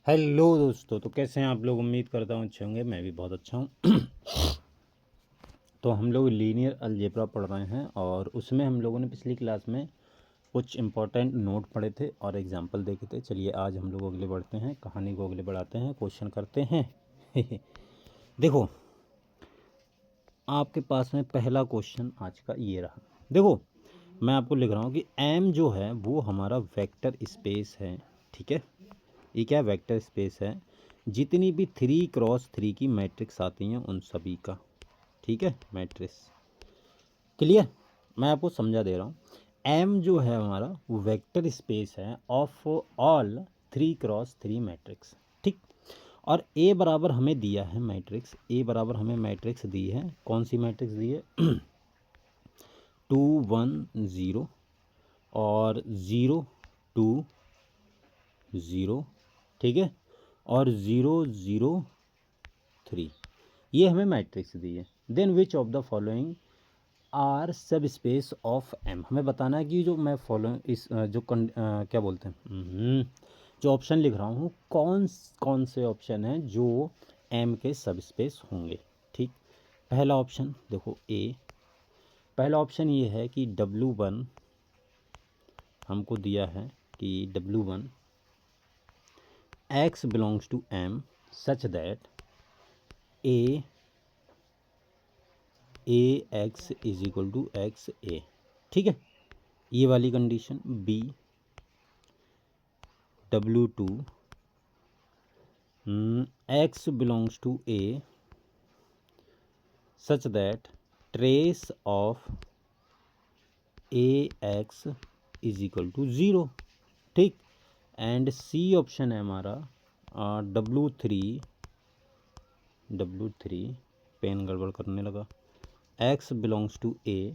Hello दोस्तों, तो कैसे हैं आप लोग। उम्मीद करता हूँ अच्छे होंगे। मैं भी बहुत अच्छा हूँ। तो हम लोग लीनियर अलजेब्रा पढ़ रहे हैं और उसमें हम लोगों ने पिछली क्लास में कुछ इम्पोर्टेंट नोट पढ़े थे और एग्जाम्पल देखे थे। चलिए आज हम लोग अगले बढ़ते हैं, कहानी को अगले बढ़ाते हैं, क्वेश्चन करते हैं। देखो, आपके पास में पहला क्वेश्चन आज का ये रहा। देखो, मैं आपको लिख रहा हूँ कि एम जो है वो हमारा वेक्टर स्पेस है। ठीक है, ये क्या वेक्टर स्पेस है। जितनी भी 3x3 की मैट्रिक्स आती हैं उन सभी का, ठीक है, मैट्रिक्स। क्लियर, मैं आपको समझा दे रहा हूँ। एम जो है हमारा वो वेक्टर स्पेस है ऑफ ऑल 3x3 मैट्रिक्स। ठीक, और ए बराबर हमें दिया है मैट्रिक्स, ए बराबर हमें मैट्रिक्स दी है। कौन सी मैट्रिक्स दी है? 2 1 0 और 0 2 0, ठीक है, और 0 0 3, ये हमें मैट्रिक्स दी है। Then which of the following are subspace of M, हमें बताना है कि जो मैं फॉलो इस क्या बोलते हैं, जो ऑप्शन लिख रहा हूँ कौन कौन से ऑप्शन हैं जो एम के सब स्पेस होंगे। ठीक, पहला ऑप्शन देखो ए, पहला ऑप्शन ये है कि W1 हमको दिया है कि W1 x belongs to m such that a x is equal to x a. ठीक है, ये वाली condition. B W2 x belongs to a such that trace of a x is equal to 0। ठीक, and C option है हमारा W3 pen गड़बड़ करने लगा, x बिलोंग्स टू ए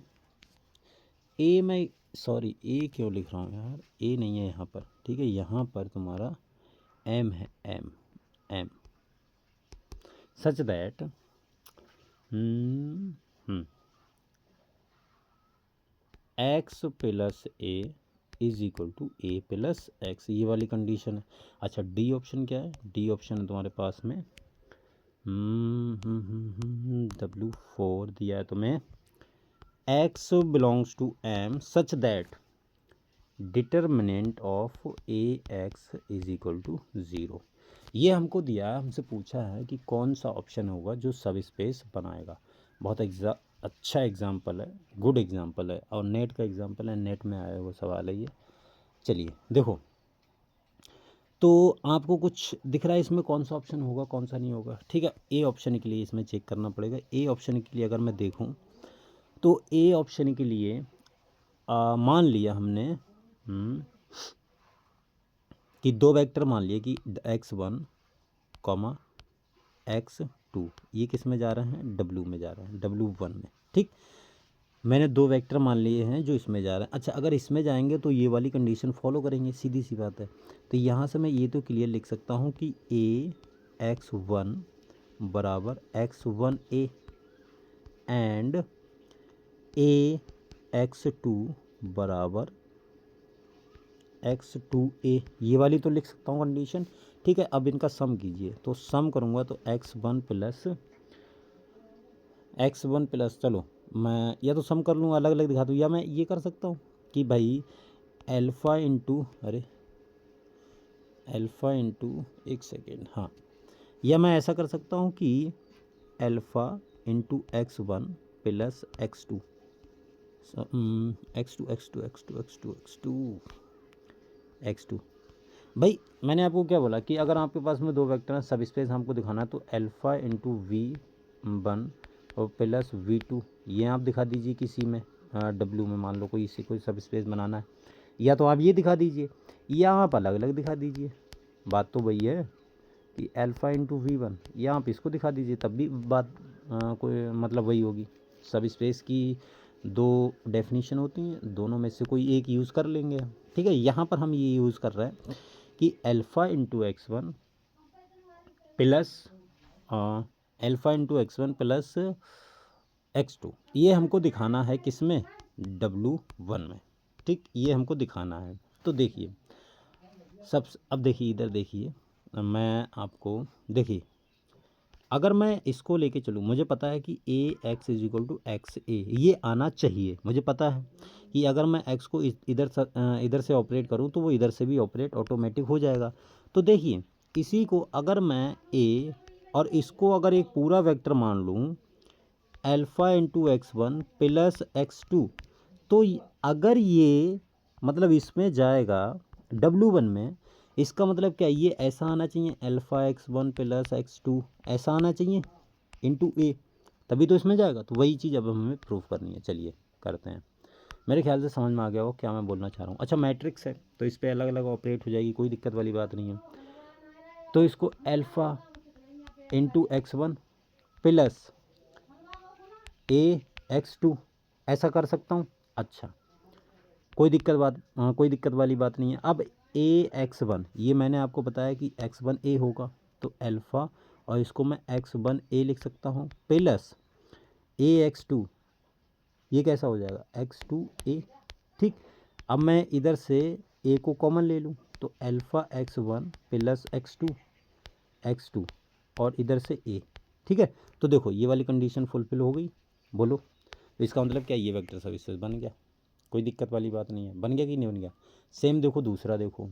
मैं सॉरी ए क्यों लिख रहा हूँ यार, ए नहीं है यहाँ पर। ठीक है, यहाँ पर तुम्हारा एम है, M such that X plus A is equal to A plus X, ये वाली कंडीशन है। अच्छा, डी ऑप्शन क्या है? डी ऑप्शन है तुम्हारे पास में W4 दिया है तुम्हें, x belongs to m such that determinant of A x is equal to 0। ये हमको दिया है, हमसे पूछा है कि कौन सा ऑप्शन होगा जो सब स्पेस बनाएगा। बहुत अच्छा एग्जाम्पल है, गुड एग्जाम्पल है, और नेट का एग्जाम्पल है, नेट में आया हुआ सवाल है ये। चलिए देखो, तो आपको कुछ दिख रहा है इसमें कौन सा ऑप्शन होगा कौन सा नहीं होगा? ठीक है, ए ऑप्शन के लिए इसमें चेक करना पड़ेगा। ए ऑप्शन के लिए अगर मैं देखूं तो ए ऑप्शन के लिए मान लिया हमने कि दो वेक्टर मान लिए कि x1 कॉमा x2, ये किस में जा रहे हैं? W में जा रहे हैं, W1 में। ठीक, मैंने दो वेक्टर मान लिए हैं जो इसमें जा रहे हैं। अच्छा, अगर इसमें जाएंगे तो ये वाली कंडीशन फॉलो करेंगे, सीधी सी बात है। तो यहाँ से मैं ये तो क्लियर लिख सकता हूँ कि AX1 बराबर X1A एंड AX2 बराबर X2A, ये वाली तो लिख सकता हूँ कंडीशन। ठीक है, अब इनका सम कीजिए, तो सम करूँगा तो x1 प्लस चलो मैं या तो सम कर लूँ, अलग अलग दिखा दूँ, या मैं ये कर सकता हूँ कि भाई अल्फ़ा इंटू एक सेकेंड, हाँ, या मैं ऐसा कर सकता हूँ कि alpha into x1 plus x2 x2। भाई मैंने आपको क्या बोला कि अगर आपके पास में दो वेक्टर हैं, सब स्पेस हमको दिखाना है, तो अल्फ़ा इंटू V1 और प्लस V2, ये आप दिखा दीजिए किसी में, W में मान लो कोई इसी कोई सब स्पेस बनाना है, या तो आप ये दिखा दीजिए या आप अलग अलग दिखा दीजिए। बात तो वही है कि अल्फ़ा इंटू V1, या आप इसको दिखा दीजिए, तब भी बात कोई मतलब वही होगी। सब स्पेस की दो डेफिनेशन होती हैं, दोनों में से कोई एक यूज़ कर लेंगे हम। ठीक है, यहाँ पर हम ये यूज़ कर रहे हैं कि alpha into x1 plus x2, ये हमको दिखाना है किस में? W1 में। ठीक, ये हमको दिखाना है। तो देखिए अब देखिए इधर देखिए, मैं आपको देखिए, अगर मैं इसको लेके चलूँ, मुझे पता है कि a x is equal to x a, ये आना चाहिए। मुझे पता है कि अगर मैं एक्स को इधर से ऑपरेट करूँ तो वो इधर से भी ऑपरेट ऑटोमेटिक हो जाएगा। तो देखिए, इसी को अगर मैं ए और इसको अगर एक पूरा वेक्टर मान लूँ, alpha into X one plus x two, तो अगर ये मतलब इसमें जाएगा W1 में, इसका मतलब क्या, ये ऐसा आना चाहिए alpha X one plus x two, ऐसा आना चाहिए इंटू ए, तभी तो इसमें जाएगा। तो वही चीज़ अब हमें प्रूफ करनी है। चलिए करते हैं। मेरे ख्याल से समझ में आ गया हो क्या मैं बोलना चाह रहा हूँ। अच्छा, मैट्रिक्स है तो इस पर अलग अलग ऑपरेट हो जाएगी, कोई दिक्कत वाली बात नहीं है। तो इसको alpha into X one plus A X two ऐसा कर सकता हूँ। अच्छा, कोई दिक्कत वाली बात नहीं है। अब ए एक्स वन, ये मैंने आपको बताया कि एक्स वन ए होगा, तो अल्फ़ा और इसको मैं एक्स वन ए लिख सकता हूँ प्लस ए एक्स टू, ये कैसा हो जाएगा एक्स टू ए। ठीक, अब मैं इधर से ए को कॉमन ले लूँ, तो alpha X one plus x two और इधर से ए। ठीक है, तो देखो ये वाली कंडीशन फुलफिल हो गई। बोलो, तो इसका मतलब क्या, ये वेक्टर सब स्पेस बन गया। कोई दिक्कत वाली बात नहीं है। बन गया कि नहीं बन गया। सेम देखो दूसरा, देखो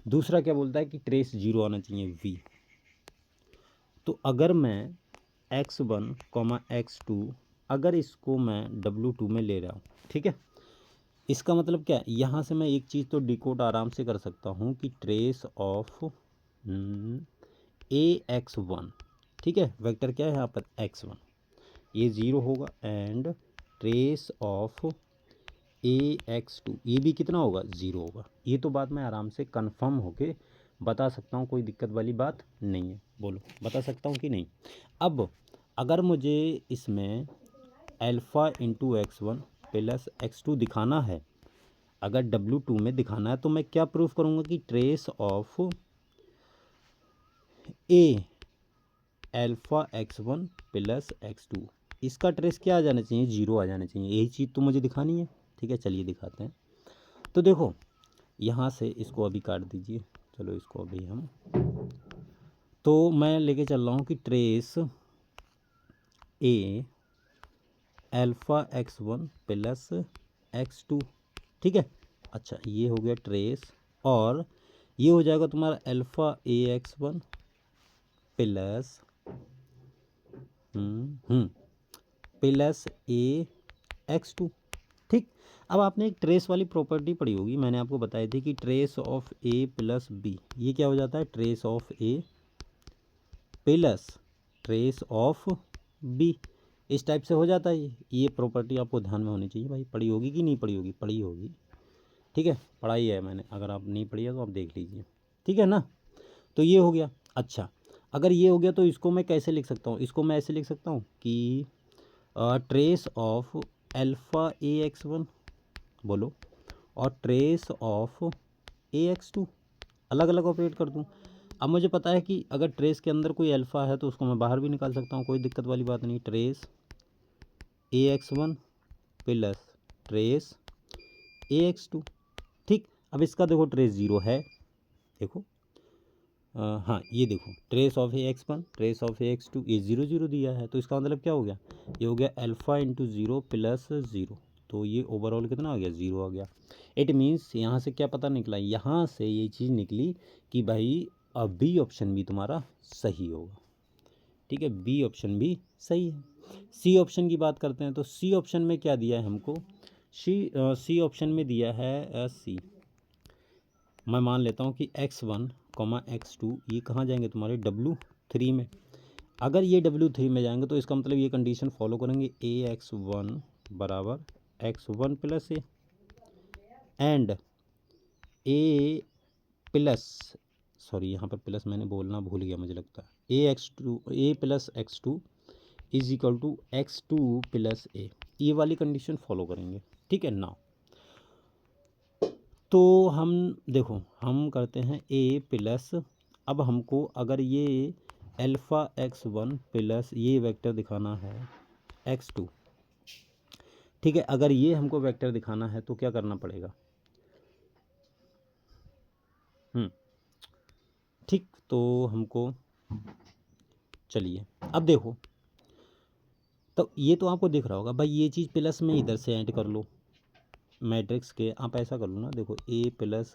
दूसरा क्या बोलता है कि ट्रेस जीरो आना चाहिए वी। तो अगर मैं X one comma X two, अगर इसको मैं W2 में ले रहा हूँ, ठीक है, इसका मतलब क्या है, यहाँ से मैं एक चीज़ तो डिकोड आराम से कर सकता हूँ कि trace of A X one, ठीक है, वेक्टर क्या है यहाँ पर एक्स वन, ये ज़ीरो होगा, and trace of A X two, ये भी कितना होगा, ज़ीरो होगा। ये तो बात मैं आराम से कंफर्म होके बता सकता हूँ, कोई दिक्कत वाली बात नहीं है। बोलो, बता सकता हूँ कि नहीं। अब अगर मुझे इसमें alpha into X one plus x two दिखाना है, अगर W2 में दिखाना है, तो मैं क्या प्रूफ करूँगा कि trace of A alpha X one plus x two, इसका ट्रेस क्या आ जाना चाहिए, जीरो आ जाना चाहिए। यही चीज़ तो मुझे दिखानी है। ठीक है, चलिए दिखाते हैं। तो देखो, यहाँ से इसको अभी काट दीजिए, चलो इसको अभी हम, तो मैं लेके चल रहा हूँ कि trace A alpha X one plus x two, ठीक है। अच्छा, ये हो गया ट्रेस, और ये हो जाएगा तुम्हारा alpha A X one plus plus A X two. ठीक, अब आपने एक ट्रेस वाली प्रॉपर्टी पढ़ी होगी, मैंने आपको बताई थी कि trace of A plus B, ये क्या हो जाता है, trace of A plus trace of B, इस टाइप से हो जाता है। ये प्रॉपर्टी आपको ध्यान में होनी चाहिए भाई। पढ़ी होगी कि नहीं पढ़ी होगी, पढ़ी होगी, ठीक है, पढ़ाई है मैंने। अगर आप नहीं पढ़ी है तो आप देख लीजिए, ठीक है ना। तो ये हो गया। अच्छा, अगर ये हो गया तो इसको मैं कैसे लिख सकता हूँ, इसको मैं ऐसे लिख सकता हूँ कि trace of alpha A X one, बोलो, और trace of A X two, अलग अलग ऑपरेट कर दूँ। अब मुझे पता है कि अगर ट्रेस के अंदर कोई अल्फ़ा है तो उसको मैं बाहर भी निकाल सकता हूँ, कोई दिक्कत वाली बात नहीं। Trace A X one plus trace A X two. ठीक, अब इसका देखो ट्रेस ज़ीरो है, देखो, हाँ ये देखो, trace of A X one trace of A X two, ये ज़ीरो ज़ीरो दिया है, तो इसका मतलब क्या हो गया, ये हो गया alpha into zero plus zero, तो ये ओवरऑल कितना आ गया, ज़ीरो आ गया। इट मीन्स यहाँ से क्या पता निकला, यहाँ से ये चीज़ निकली कि भाई अब बी ऑप्शन भी तुम्हारा सही होगा। ठीक है, बी ऑप्शन भी सही है। सी ऑप्शन की बात करते हैं, तो सी ऑप्शन में क्या दिया है हमको, सी ऑप्शन में दिया है सी, मैं मान लेता हूँ कि X one comma X two, ये कहाँ जाएंगे तुम्हारे W3 में। अगर ये W3 में जाएंगे तो इसका मतलब ये कंडीशन फॉलो करेंगे, ए एक्स वन बराबर x one plus A, and A plus, sorry यहाँ पर प्लस मैंने बोलना भूल गया मुझे लगता है, a plus x two is equal to x two plus a, ये वाली कंडीशन फॉलो करेंगे। ठीक है ना। तो हम देखो, हम करते हैं ए प्लस, अब हमको अगर ये अल्फ़ा एक्स वन प्लस ये वेक्टर दिखाना है एक्स टू, ठीक है, अगर ये हमको वेक्टर दिखाना है तो क्या करना पड़ेगा, ठीक, तो हमको चलिए अब देखो, तो ये तो आपको दिख रहा होगा भाई, ये चीज़ प्लस में इधर से ऐड कर लो मैट्रिक्स के, आप ऐसा कर लो ना, देखो ए प्लस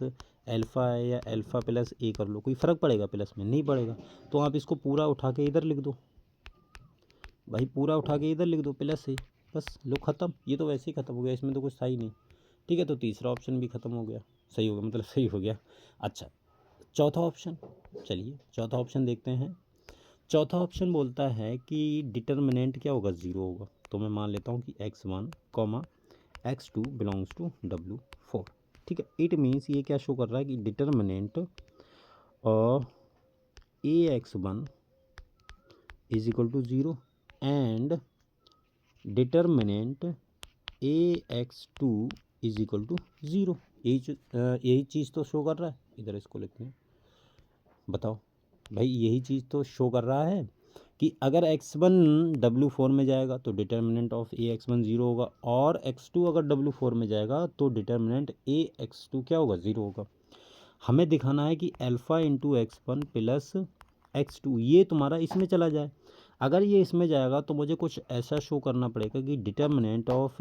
एल्फ़ा है या एल्फ़ा प्लस ए कर लो, कोई फ़र्क पड़ेगा प्लस में? नहीं पड़ेगा। तो आप इसको पूरा उठा के इधर लिख दो भाई, पूरा उठा के इधर लिख दो प्लस से, बस लो ख़त्म। ये तो वैसे ही ख़त्म हो गया, इसमें तो कुछ था ही नहीं। ठीक है, तो तीसरा ऑप्शन भी ख़त्म हो गया, सही हो गया, मतलब सही हो गया। अच्छा, चौथा ऑप्शन, चलिए चौथा ऑप्शन देखते हैं। चौथा ऑप्शन बोलता है कि डिटर्मिनेंट क्या होगा, ज़ीरो होगा। तो मैं मान लेता हूँ कि x1 comma x2 belongs to W4। ठीक है, इट मीन्स ये क्या शो कर रहा है कि determinant AX1 is equal to zero and determinant AX2 is equal to zero. यही चीज़ तो शो कर रहा है, इधर इसको लिखते हैं। बताओ भाई, यही चीज़ तो शो कर रहा है कि अगर x1 W4 में जाएगा तो डिटर्मिनेंट ऑफ AX1 ज़ीरो होगा, और x2 अगर W4 में जाएगा तो डिटर्मिनेंट AX2 क्या होगा, ज़ीरो होगा। हमें दिखाना है कि alpha into x1 plus x2 ये तुम्हारा इसमें चला जाए। अगर ये इसमें जाएगा तो मुझे कुछ ऐसा शो करना पड़ेगा कि determinant of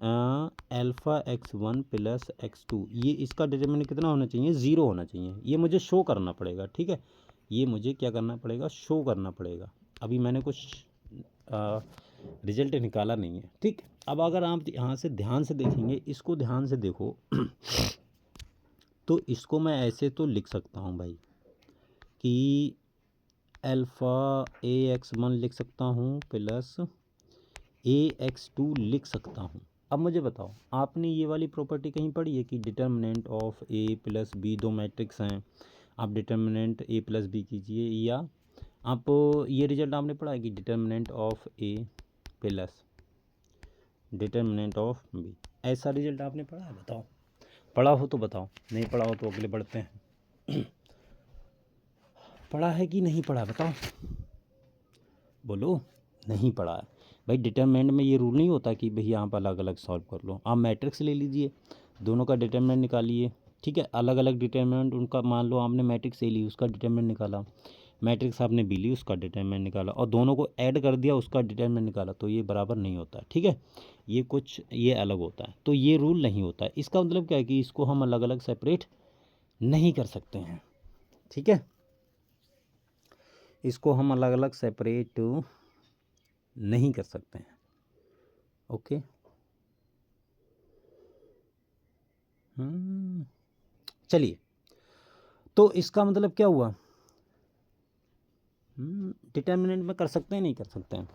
alpha x1 plus x2, ये इसका डिटर्मिनेंट कितना होना चाहिए, ज़ीरो होना चाहिए। ये मुझे शो करना पड़ेगा। ठीक है, ये मुझे क्या करना पड़ेगा, शो करना पड़ेगा। अभी मैंने कुछ रिजल्ट निकाला नहीं है। ठीक, अब अगर आप यहाँ से ध्यान से देखेंगे, इसको ध्यान से देखो तो इसको मैं ऐसे तो लिख सकता हूँ भाई कि अल्फ़ा AX1 लिख सकता हूँ प्लस AX2 लिख सकता हूँ। अब मुझे बताओ, आपने ये वाली प्रॉपर्टी कहीं पढ़ी है कि determinant of A plus B, दो मैट्रिक्स हैं, आप डिटर्मिनेंट A प्लस बी कीजिए, या आप ये रिजल्ट आपने पढ़ा है कि determinant of A plus determinant of B, ऐसा रिजल्ट आपने पढ़ा है? बताओ, पढ़ा हो तो बताओ, नहीं पढ़ा हो तो अगले बढ़ते हैं। पढ़ा है कि नहीं पढ़ा, बताओ, बोलो। नहीं पढ़ा है भाई। डिटरमिनेंट में ये रूल नहीं होता कि भाई यहाँ पर अलग अलग सॉल्व कर लो। आप मैट्रिक्स ले लीजिए, दोनों का डिटरमिनेंट निकालिए। ठीक है, अलग अलग डिटरमिनेंट उनका, मान लो आपने मैट्रिक्स ए ली, उसका डिटरमिनेंट निकाला, मैट्रिक्स आपने बी ली, उसका डिटरमिनेंट निकाला, और दोनों को ऐड कर दिया, उसका डिटरमिनेंट निकाला, तो ये बराबर नहीं होता। ठीक है, ये कुछ ये अलग होता है, तो ये रूल नहीं होता है। इसका मतलब क्या है कि इसको हम अलग अलग सेपरेट नहीं कर सकते हैं। ठीक है, इसको हम अलग अलग सेपरेट नहीं कर सकते हैं। ओके, चलिए, तो इसका मतलब क्या हुआ, डिटर्मिनेंट में कर सकते हैं, नहीं कर सकते हैं।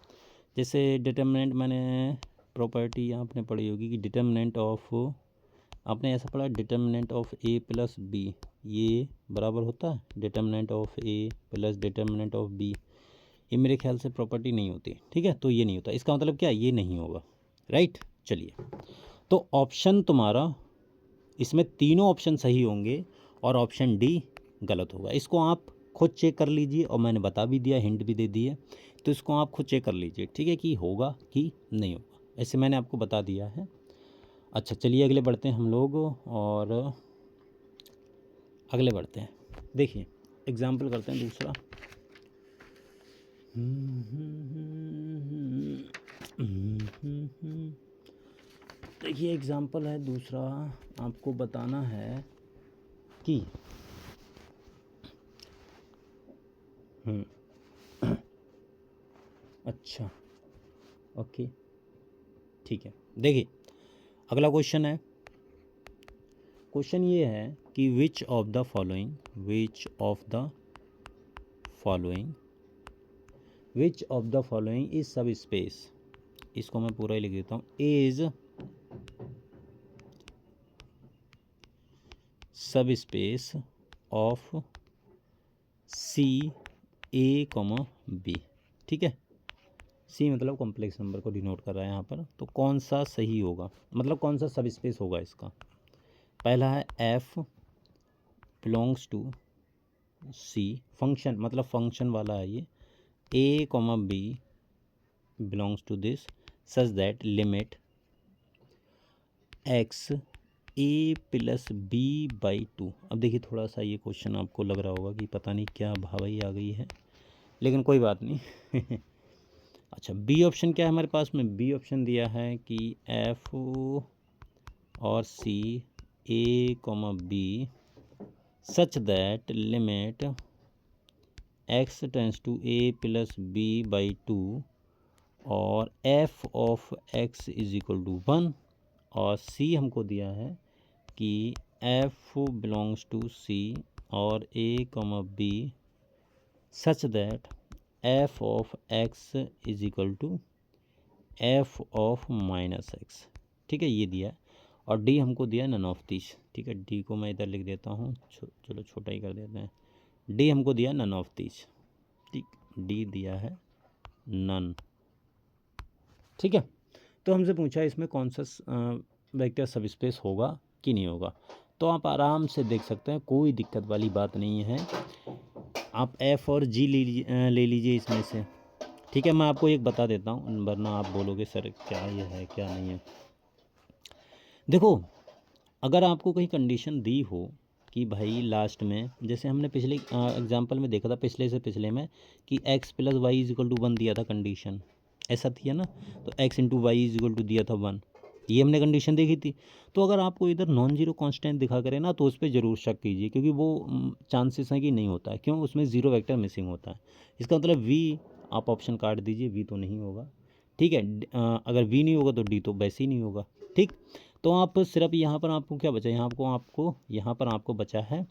जैसे डिटर्मिनेंट, मैंने प्रॉपर्टी आपने पढ़ी होगी कि डिटर्मिनेंट ऑफ, आपने ऐसा पढ़ा, determinant of A plus B ये बराबर होता है determinant of A plus determinant of B. ये मेरे ख्याल से प्रॉपर्टी नहीं होती। ठीक है, तो ये नहीं होता, इसका मतलब क्या, ये नहीं होगा। राइट, चलिए, तो ऑप्शन तुम्हारा, इसमें तीनों ऑप्शन सही होंगे और ऑप्शन डी गलत होगा। इसको आप खुद चेक कर लीजिए, और मैंने बता भी दिया, हिंट भी दे दिए, तो इसको आप खुद चेक कर लीजिए। ठीक है, कि होगा कि नहीं होगा, ऐसे मैंने आपको बता दिया है। अच्छा, चलिए अगले बढ़ते हैं हम लोग, और अगले बढ़ते हैं। देखिए, एग्जाम्पल करते हैं दूसरा। देखिए, एग्जाम्पल है दूसरा, आपको बताना है कि अच्छा, ओके, ठीक है। देखिए, अगला क्वेश्चन है, क्वेश्चन ये है कि which of the following, which of the following, which of the following is subspace, इसको मैं पूरा ही लिख देता हूँ, is subspace of C A comma B. ठीक है, सी मतलब कॉम्प्लेक्स नंबर को डिनोट कर रहा है यहाँ पर, तो कौन सा सही होगा, मतलब कौन सा सब स्पेस होगा इसका। पहला है f belongs to C, function मतलब फंक्शन वाला है ये, a comma b belongs to this such that limit x a plus b by two. अब देखिए थोड़ा सा ये क्वेश्चन आपको लग रहा होगा कि पता नहीं क्या भावई आ गई है, लेकिन कोई बात नहीं। अच्छा, बी ऑप्शन क्या है हमारे पास में? बी ऑप्शन दिया है कि एफ और C A comma b such that limit x tends to A plus b by two और f of x is equal to 1, और सी हमको दिया है कि एफ बिलोंग्स टू सी और a comma b such that f of x is equal to f of minus x. ठीक है, ये दिया। और डी हमको दिया नन ऑफ दिस। ठीक है, डी को मैं इधर लिख देता हूँ, चलो छोटा ही कर देते हैं। डी हमको दिया नन ऑफ दिस। ठीक, डी दिया है नन। ठीक है, तो हमसे पूछा इसमें कौन सा वेक्टर सब स्पेस होगा कि नहीं होगा। तो आप आराम से देख सकते हैं, कोई दिक्कत वाली बात नहीं है। आप एफ और जी ले लीजिए इसमें से। ठीक है, मैं आपको एक बता देता हूँ, वरना आप बोलोगे सर क्या ये है क्या नहीं है। देखो, अगर आपको कहीं कंडीशन दी हो कि भाई लास्ट में, जैसे हमने पिछले एग्जांपल में देखा था, पिछले से पिछले में, कि x plus Y is equal to 1 दिया था कंडीशन, ऐसा थी ना। तो x into Y is equal to दिया था 1, ये हमने कंडीशन देखी थी। तो अगर आपको इधर नॉन जीरो कांस्टेंट दिखा करे ना, तो उस पर ज़रूर शक कीजिए, क्योंकि वो चांसेस हैं कि नहीं होता है। क्यों? उसमें ज़ीरो वेक्टर मिसिंग होता है। इसका मतलब वी आप ऑप्शन काट दीजिए, वी तो नहीं होगा। ठीक है, अगर वी नहीं होगा तो डी तो वैसे ही नहीं होगा। ठीक, तो आप सिर्फ यहाँ पर आपको क्या बचा, यहाँ पर आपको बचा है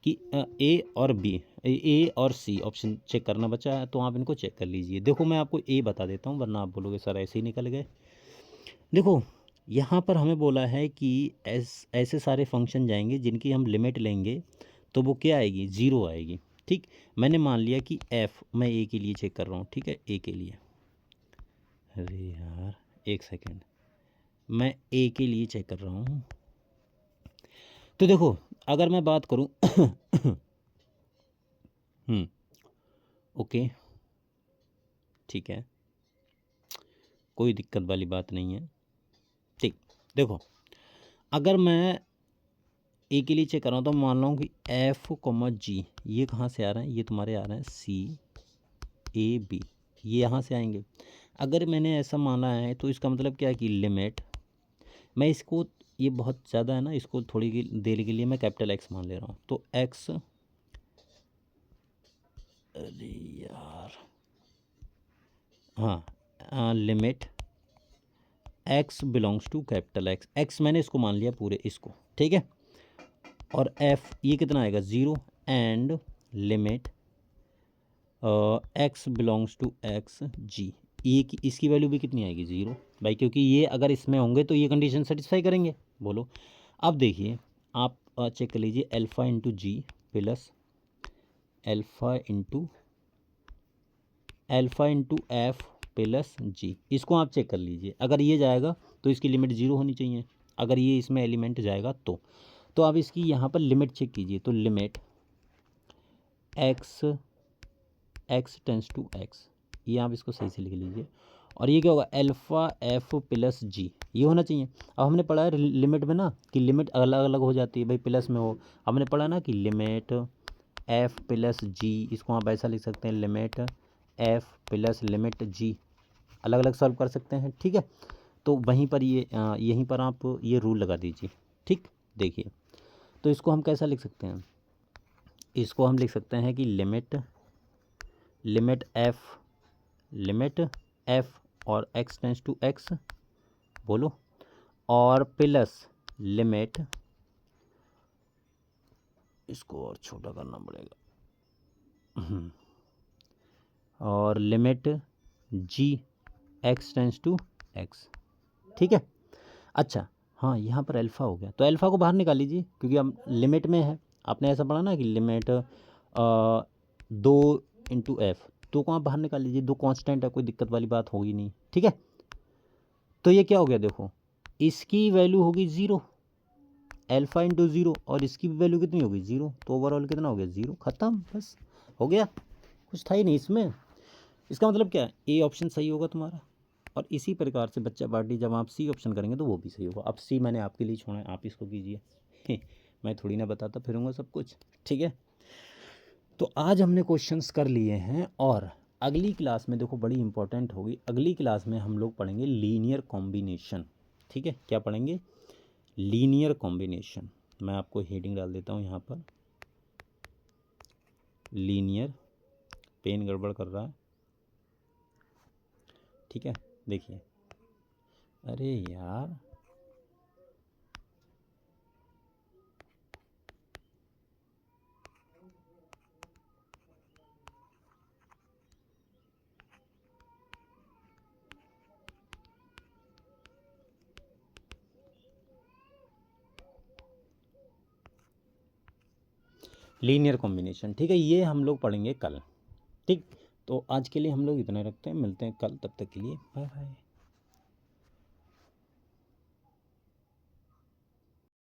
कि ए और बी, ए और सी ऑप्शन चेक करना बचा है। तो आप इनको चेक कर लीजिए। देखो, मैं आपको ए बता देता हूँ, वरना आप बोलोगे सर ऐसे ही निकल गए। देखो, यहाँ पर हमें बोला है कि ऐसे सारे फंक्शन जाएंगे जिनकी हम लिमिट लेंगे तो वो क्या आएगी? ज़ीरो आएगी। ठीक, मैंने मान लिया कि एफ़, मैं ए के लिए चेक कर रहा हूँ। ठीक है, ए के लिए, अरे यार एक सेकेंड, मैं ए के लिए चेक कर रहा हूँ। तो देखो, अगर मैं बात करूँ ओके, ठीक है, कोई दिक्कत वाली बात नहीं है। ठीक, देखो, अगर मैं ए के लिए चेक कर रहा हूँ तो मान लो कि एफ कॉमा जी, ये कहाँ से आ रहे हैं? ये तुम्हारे आ रहे हैं सी ए बी, ये यहाँ से आएंगे। अगर मैंने ऐसा माना है तो इसका मतलब क्या है कि लिमिट, मैं इसको, ये बहुत ज़्यादा है ना, इसको थोड़ी देर के लिए मैं कैपिटल एक्स मान ले रहा हूँ। तो एक्स, अरे यार, हाँ, limit x belongs to capital X, X मैंने इसको मान लिया पूरे इसको। ठीक है, और एफ ये कितना आएगा? Zero, and limit x belongs to x g, ये इसकी वैल्यू भी कितनी आएगी? ज़ीरो भाई, क्योंकि ये अगर इसमें होंगे तो ये कंडीशन सेटिस्फाई करेंगे। बोलो, अब देखिए आप चेक कर लीजिए, alpha into g plus alpha into f plus g, इसको आप चेक कर लीजिए। अगर ये जाएगा तो इसकी लिमिट ज़ीरो होनी चाहिए, अगर ये इसमें एलिमेंट जाएगा तो आप इसकी यहाँ पर लिमिट चेक कीजिए। तो limit x tends to X, ये आप इसको सही से लिख लीजिए। और ये क्या होगा? अल्फ़ा एफ प्लस जी, ये होना चाहिए। अब हमने पढ़ा है लिमिट में ना कि लिमिट अलग अलग हो जाती है भाई, प्लस में हो। हमने पढ़ा ना कि लिमिट एफ प्लस जी, इसको आप ऐसा लिख सकते हैं, लिमिट एफ प्लस लिमिट जी, अलग अलग सॉल्व कर सकते हैं। ठीक है, तो वहीं पर ये यहीं पर आप ये रूल लगा दीजिए। ठीक, देखिए, तो इसको हम कैसा लिख सकते हैं? इसको हम लिख सकते हैं कि लिमिट एफ और एक्स टेंस टू एक्स, बोलो, और प्लस लिमिट, इसको और छोटा करना पड़ेगा, और limit G X tends to X. ठीक है, अच्छा, हाँ, यहाँ पर अल्फ़ा हो गया, तो अल्फ़ा को बाहर निकाल लीजिए, क्योंकि हम लिमिट में है। आपने ऐसा पढ़ा ना कि लिमिट 2 इंटू एफ, तो को आप बाहर निकाल लीजिए, दो कांस्टेंट है, कोई दिक्कत वाली बात होगी नहीं। ठीक है, तो ये क्या हो गया? देखो, इसकी वैल्यू होगी ज़ीरो, अल्फ़ा इंटू ज़ीरो, और इसकी वैल्यू कितनी होगी? ज़ीरो, तो ओवरऑल कितना हो गया? ज़ीरो, ख़त्म, बस हो गया, कुछ था ही नहीं इसमें। इसका मतलब क्या है? ए ऑप्शन सही होगा तुम्हारा। और इसी प्रकार से बच्चा पार्टी जब आप सी ऑप्शन करेंगे तो वो भी सही होगा। अब सी मैंने आपके लिए छोड़ा है, आप इसको कीजिए मैं थोड़ी ना बताता फिरूँगा सब कुछ, ठीक है। तो आज हमने क्वेश्चंस कर लिए हैं और अगली क्लास में देखो बड़ी इंपॉर्टेंट होगी, अगली क्लास में हम लोग पढ़ेंगे लीनियर कॉम्बिनेशन, ठीक है। क्या पढ़ेंगे? Linear combination. मैं आपको हेडिंग डाल देता हूँ यहाँ पर, लीनियर, पेन गड़बड़ कर रहा है, ठीक है। देखिए, अरे यार लीनियर कॉम्बिनेशन, ठीक है, ये हम लोग पढ़ेंगे कल, ठीक। तो आज के लिए हम लोग इतना रखते हैं, मिलते हैं कल, तब तक के लिए बाय बाय।